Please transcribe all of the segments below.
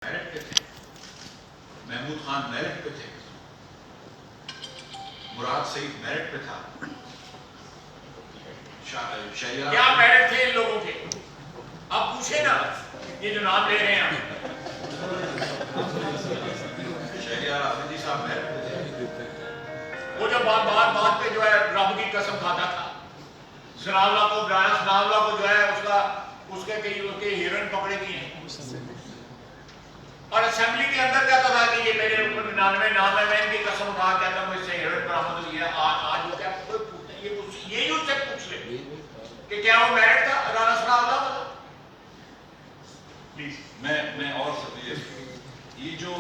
Merit پہ تھے، Mahmood Khan merit پہ تھے، مراد سعید میرٹ پہ تھا، شہریار کیا میرٹ تھے ان لوگوں کے؟ اب پوچھے نا یہ جو نام لے رہے ہیں آپ، شہریار آفیدی صاحب میرٹ پہ تھے۔ وہ جو بات پہ جو ہے رب کی قسم کھاتا تھا، ثناء اللہ کو برایا، ثناء اللہ کو جو ہے اس کے ہیروئن پکڑے گئی ہیں، اور اسمبلی کے اندر کہتا تھا کہ یہ میرے 99 نام ہے، میں ان کی قسم اٹھا کہتا ہوں اس سے ہیروئن برآمد ہوئی ہے۔ آج وہ کیا یہی ان سے پوچھ لے کہ کیا وہ میرٹ تھا رانا ثناء اللہ والا؟ پلیز میں اور یہ جو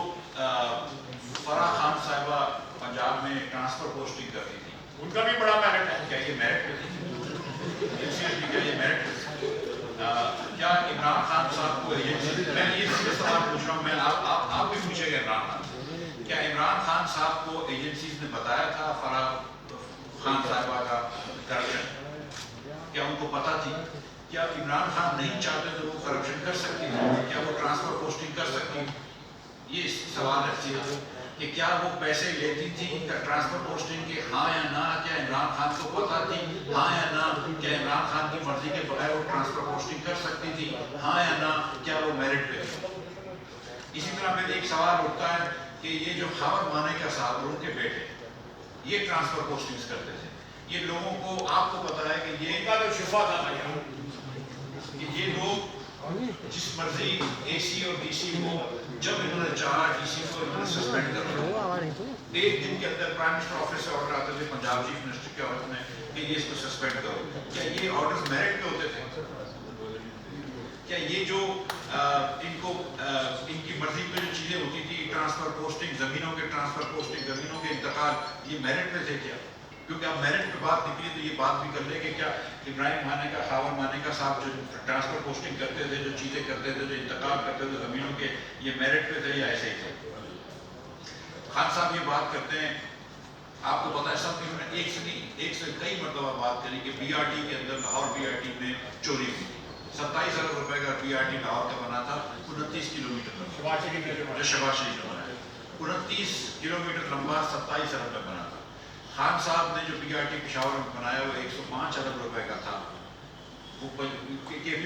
فرح خان صاحبہ پنجاب میں ٹرانسفر پوسٹنگ کرتی تھی، ان کا بھی بڑا میرٹ ہے۔ کیا یہ میرٹ پہ تھی؟ کیا یہ میرٹ پہ تھی؟ کیا عمران خان صاحب کو میں یہ سوال پوچھ رہا ہوں، میں آپ بھی پوچھے گا عمران خان، کیا عمران خان صاحب کو ایجنسیز نے بتایا تھا فرح خان صاحبہ کا کرپشن؟ کیا ان کو پتا تھی؟ کیا عمران خان نہیں چاہتے تو وہ کرپشن کر سکتی تھی؟ کیا وہ ٹرانسفر پوسٹنگ کر سکتی؟ یہ سوال رکھتی ہے کہ کیا وہ پیسے لیتی تھی ٹرانسفر پوسٹنگ کے، ہاں یا نہ؟ کیا عمران خان کو پتا تھی، ہاں یا نہ؟ کیا عمران خان کی مرضی کے بغیر وہ ٹرانسفر پوسٹنگ کر سکتی تھی، ہاں یا نہ؟ کیا وہ میرٹ پہ تھی؟ اسی طرح پھر ایک سوال اٹھتا ہے کہ یہ جو خاور مانیکا صاحب ان کے بیٹے یہ ٹرانسفر پوسٹنگز کرتے تھے، یہ لوگوں کو، آپ کو پتا ہے کہ یہ کا جو شفا تھا کہ یہ لوگ جس مرضی اے سی اور ڈی سی کو، جب انہوں نے چاہا ڈی سی کو انہوں نے سسپینڈ کر دیا، ایک دن کے اندر پرائم منسٹر آفس سے آرڈر آتے تھے پنجاب چیف منسٹر کے آفس میں کہ یہ اس کو سسپینڈ کرو۔ کیا یہ آرڈرز میرٹ پہ ہوتے تھے؟ کیا یہ جو ان کی مرضی پہ جو چیزیں ہوتی تھی، ٹرانسفر پوسٹنگ، زمینوں کے ٹرانسفر پوسٹنگ، زمینوں کے انتقال، یہ میرٹ پہ تھے کیا؟ کیونکہ اب میرٹ پہ بات نکلی تو یہ بات بھی کر لیں کہ کیا ابراہیم مانیکا، خاور مانیکا صاحب جو ٹرانسفر پوسٹنگ کرتے تھے، جو چیزیں کرتے تھے، جو انتقال کرتے تھے زمینوں کے، یہ میرٹ پہ تھے یا ایسے ہی تھے؟ خان صاحب یہ بات کرتے ہیں، آپ کو پتا ہے سب نے ایک سے کئی مرتبہ بات کری کہ بی آر ٹی کے اندر، لاہور بی آر ٹی میں چوری ہوئی تھی، 27 ارب روپے کا بی آر ٹی لاہور کا بنا تھا، 29 کلومیٹر لمبا، جو شباز شریف کا بنا ہے، 29 کلومیٹر لمبا، 27 ارب کا بنا تھا۔ خان صاحب نے جو بی آر ٹی پشاور میں بنایا وہ 105 ارب روپے کا تھا۔ وہ بھی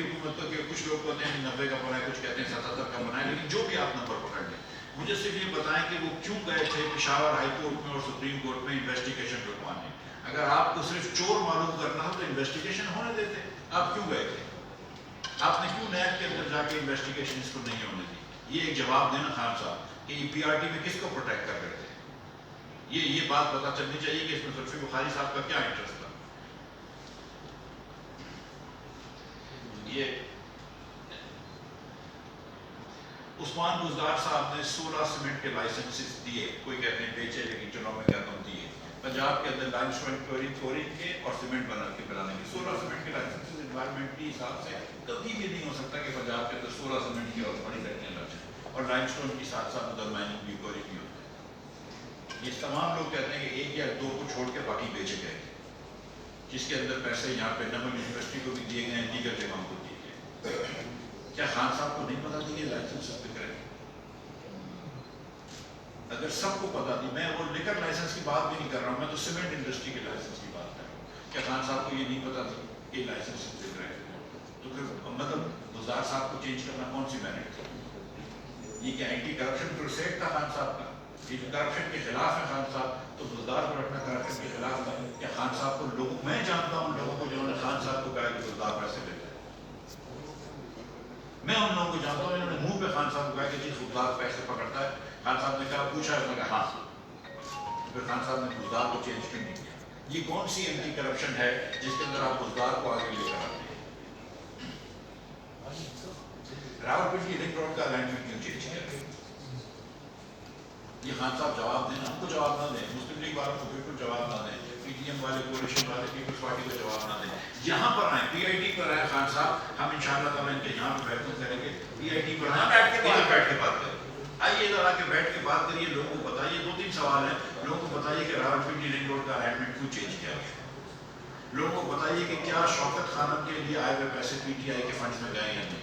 حکومت کے کچھ لوگ کہتے ہیں 90 کا بنا ہے، کچھ کہتے ہیں 77 کا بنا ہے، لیکن جو بھی آپ نمبر پکڑ لیں، مجھے صرف یہ بتائیں کہ وہ کیوں گئے تھے پشاور ہائی کورٹ میں اور سپریم کورٹ میں انویسٹیگیشن رکوانے؟ اگر آپ کو صرف چور معلوم کرنا ہو تو انویسٹیگیشن ہونے دیتے، آپ کیوں گئے تھے؟ آپ نے کیوں نیب کے اندر جا کے انویسٹیگیشن اس کو نہیں ہونے دی؟ یہ ایک جواب دینا خان صاحب کہ یہ پی آر ٹی میں کس کو پروٹیکٹ کر رہے تھے؟ یہ بات پتہ چلنی چاہیے کہ اس میں زلفی بخاری صاحب کا کیا انٹرسٹ تھا۔ یہ عثمان بزدار صاحب نے 16 سیمنٹ کے لائسنسز دیے، کوئی کہتے ہیں بیچے لیکن چناؤ میں کہتا ہوں دیے، پنجاب کے اندر لائم اسٹون کورنگ کے اور سیمنٹ بنا کے بنانے کے 16 سیمنٹ کے لائسنسز انوائرمنٹلی حساب سے کبھی بھی نہیں ہو سکتا کہ پنجاب کے اندر 16 سیمنٹ کی اور بڑی لڑکیاں لگ جائیں، اور لائم اسٹون کی ساتھ ساتھ ادھر مائننگ بھی کورنگ بھی ہوتا ہے۔ یہ تمام لوگ کہتے ہیں کہ ایک یا دو کو چھوڑ کے باقی بیچے گئے تھے، جس کے اندر پیسے یہاں پہ نمل یونیورسٹی کو بھی دیے گئے ہیں، دیگر جگہوں کو دیے گئے۔ کیا خان صاحب کو نہیں پتا تھی کہ لائسنس بک رہے ہیں؟ اگر سب کو پتا تھی، میں وہ لیکر لائسنس کی بات بھی نہیں کر رہا ہوں، میں تو سیمنٹ انڈسٹری کے لائسنس کی بات کر رہا ہوں، کیا خان صاحب کو یہ نہیں پتا تھی کہ لائسنس بک رہے ہیں؟ تو پھر مطلب بزدار صاحب کو چینج کرنا کون سی میرٹ تھی؟ یہ کیا اینٹی کرپشن کروسیڈ تھا خان صاحب کا؟ یہ جو کرپشن کے خلاف ہے خان صاحب، تو بزدار کو رکھنا کرپشن کے خلاف ہے؟ کیا خان صاحب کو لوگوں، میں جانتا ہوں لوگوں کو جنہوں نے خان صاحب کو کہا کہ بزدار پیسے لیتے ہیں، میں ان لوگوں کو جانتا ہوں انہوں نے منہ پہ خان صاحب کو کہا کہ جی بزدار پیسے پکڑتا ہے، خان صاحب نے کہا پوچھا، اس نے کہا ہاں، پھر خان صاحب نے بزدار کو چینج کیوں نہیں کیا؟ یہ کون سی اینٹی کرپشن ہے جس کے اندر آپ بزدار کو آگے لے کر آتے ہیں؟ راولپنڈی رنگ روڈ کا الائنمنٹ کیوں چینج کیا؟ یہ خان صاحب جواب دیں، ہم کو جواب نہ دیں، مسلم لیگ والوں کو بالکل جواب نہ دیں، پی ٹی ایم والے، کوalition والے، پیپلز پارٹی کو جواب نہ دیں، یہاں پر آئیں، پی آئی ٹی پر آئیں خان صاحب، ہم انشاءاللہ تعالیٰ ان کے یہاں پہ بیٹھنے کریں گے، پی آئی ٹی پر آئیں، بیٹھ کے بات کریں، آئیے ادھر آ کے بیٹھ کے بات کریے، لوگوں کو بتائیے، 2-3 سوال ہیں، لوگوں کو بتائیے کہ راولپنڈی رنگ روڈ کا الائنمنٹ کیوں چینج کیا گیا؟ لوگوں کو بتائیے کہ کیا شوکت خانم کے لیے آئے ہوئے پیسے پی ٹی آئی کے فنڈز میں گئے یا نہیں؟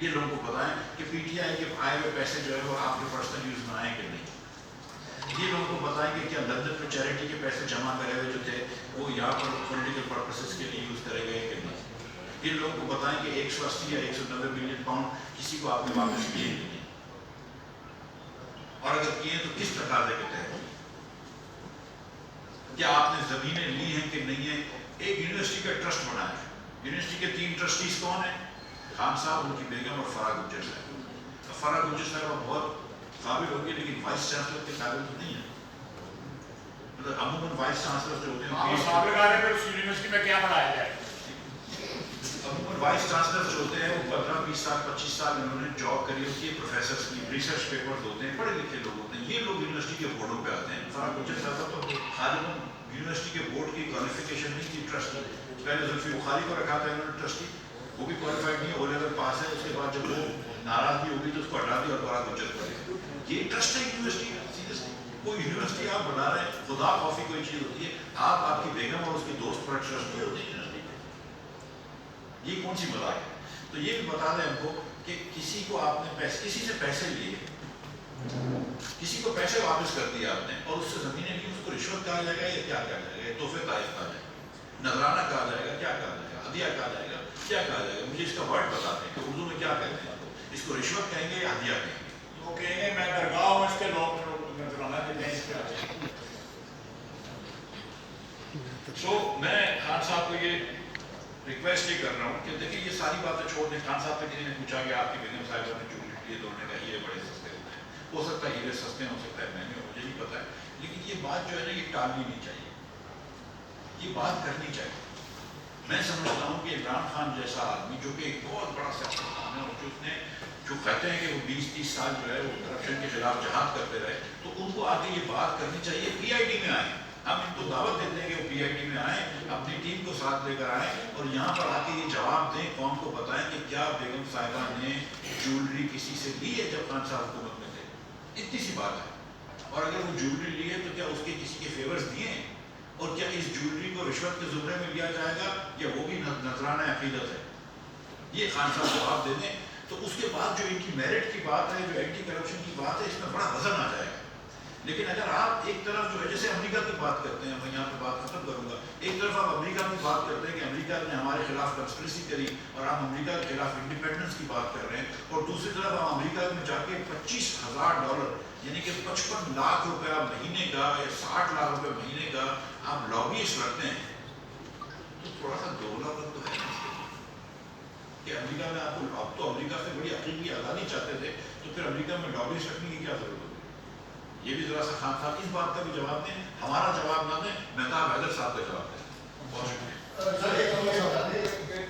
یہ لوگوں کو بتائیں کہ پی ٹی آئی کے آئے ہوئے پیسے جو ہے وہ آپ کے پرسنل یوز میں آئیں کہ نہیں. یہ لوگوں کو بتائیں کہ کیا لندن میں چیریٹی کے پیسے جمع کرے ہوئے جو تھے وہ یہاں پر پولیٹیکل پرپسز کے لیے یوز کرے گئے کہ نہیں. یہ لوگوں کو بتائیں کہ 180 یا 190 ملین پاؤنڈ کسی کو آپ نے واپس کیے نہیں, اور اگر کیے تو کس تقاضے کے تحت. کیا آپ نے زمینیں لی ہیں کہ نہیں ہیں. ایک یونیورسٹی کا ٹرسٹ بنا ہے, یونیورسٹی کے 3 ٹرسٹیز کون ہیں؟ خان صاحب, ان کی بیگم اور فرا گجر صاحب. فرا گجر صاحب بہت قابل ہوگی لیکن وائس چانسلر کے قابل تو نہیں ہے. مطلب عموماً وائس چانسلر جو ہوتے ہیں یونیورسٹی میں کیا پڑھایا جائے, عموماً وائس چانسلر جو ہوتے ہیں وہ 15-20 سال 25 سال انہوں نے جاب کری ہوتی ہے, پروفیسرس کی ریسرچ پیپرز ہوتے ہیں, پڑھے لکھے لوگ ہوتے ہیں. یہ لوگ یونیورسٹی کے بورڈوں پہ آتے ہیں. فرا گجر صاحب تو غالباً یونیورسٹی کے بورڈ کی کوالیفیکیشن نہیں تھی ٹرسٹی. پہلے زلفی بخاری کو رکھا تھا انہوں نے ٹرسٹی, وہ بھی کوالیفائڈ نہیں, او لیول پاس ہے. اس کے بعد جب وہ ناراضگی ہوگی تو اس کو ہٹا دیا اور فرا گجر پڑے. یہ ٹرسٹ ہے یونیورسٹی کا. سیریسلی کوئی یونیورسٹی آپ بنا رہے ہیں, خدا خوفی کوئی چیز ہوتی ہے. آپ کی بیگم اور اس کے دوست پر ٹرسٹ نہیں ہوتی ہے. یہ کون سی مذاق ہے. تو یہ بھی بتا دیں ہم کو کہ کسی کو آپ نے کسی سے پیسے لیے, کسی کو پیسے واپس کر دیا آپ نے اور اس سے زمینیں لی, اس کو رشوت کہا جائے گا یا کیا کہا جائے گا؟ تحفے طائف کہا جائے گا, نذرانہ کہا جائے گا, کیا کہا جائے گا, ہدیہ کہا جائے گا, کیا کہا جائے گا؟ مجھے اس کا ورڈ بتا دیں کہ اردو میں کیا کہتے ہیں. اس کو رشوت کہیں گے یا ہدیہ کہیں گے؟ وہ کہیں گے میں درگاہ ہوں, اس کے لوگ نذرانہ دیتے ہیں اس کے. سو میں خان صاحب کو یہ ریکویسٹ یہ کر رہا ہوں کہ دیکھیں یہ ساری باتیں چھوڑ دیں. خان صاحب سے کسی نے پوچھا کہ آپ کی بیگم صاحبہ نے جو لیے تو انہوں نے کہا ہیرے بڑے سستے ہوتے ہیں. ہو سکتا ہے ہیرے سستے ہو سکتا ہے مہنگے, مجھے نہیں پتا ہے, لیکن یہ بات جو ہے نا یہ ٹالنی نہیں چاہیے, یہ بات کرنی چاہیے. میں سمجھتا ہوں کہ عمران خان جیسا آدمی جو کہ ایک بہت بڑا سیاستدان ہے اور جو اس نے جو کہتے ہیں کہ وہ 20-30 سال جو ہے وہ کرپشن کے خلاف جہاد کرتے رہے, تو ان کو آگے یہ بات کرنی چاہیے. پی آئی ڈی میں آئیں, ہم ان کو دعوت دیتے ہیں کہ وہ پی آئی ڈی میں آئیں, اپنی ٹیم کو ساتھ لے کر آئیں اور یہاں پر آ کے یہ جواب دیں, قوم کو بتائیں کہ کیا بیگم صاحبہ نے جیولری کسی سے لی ہے جب خان صاحب حکومت میں تھے. اتنی سی بات ہے. اور اگر وہ جیولری لی ہے تو کیا اس کے کسی کے فیورز دیے ہیں, اور کیا اس جیولری کو رشوت کے زمرے میں لیا جائے گا یا وہ بھی نذرانہ عقیدت ہے؟ یہ خان صاحب جواب دے دیں. تو اس کے بعد جو ان کی میرٹ کی بات ہے, جو اینٹی کرپشن کی بات ہے, اس میں بڑا وزن آ جائے گا. لیکن اگر آپ ایک طرف جو ہے جیسے امریکہ کی بات کرتے ہیں, میں یہاں پہ بات ختم کروں گا, ایک طرف آپ امریکہ کی بات کرتے ہیں کہ امریکہ نے ہمارے خلاف کنسپریسی کری اور آپ امریکہ کے خلاف انڈیپینڈنس کی بات کر رہے ہیں, اور دوسری طرف آپ امریکہ میں جا کے $25,000 یعنی کہ 55 لاکھ روپیہ مہینے کا یا 60 لاکھ روپے مہینے کا آپ لابیسٹ رکھتے ہیں, تو تھوڑا سا دوگلا پن تو ہے کہ امریکہ میں آپ تو امریکہ سے بڑی حقیقی آزادی چاہتے تھے, تو پھر امریکہ میں لابیسٹ رکھنے کی کیا ضرورت ہے؟ یہ بھی ذرا سا خان صاحب اس بات کا بھی جواب دیں. ہمارا جواب نہ دیں, مہتاب حیدر صاحب کا جواب دیں.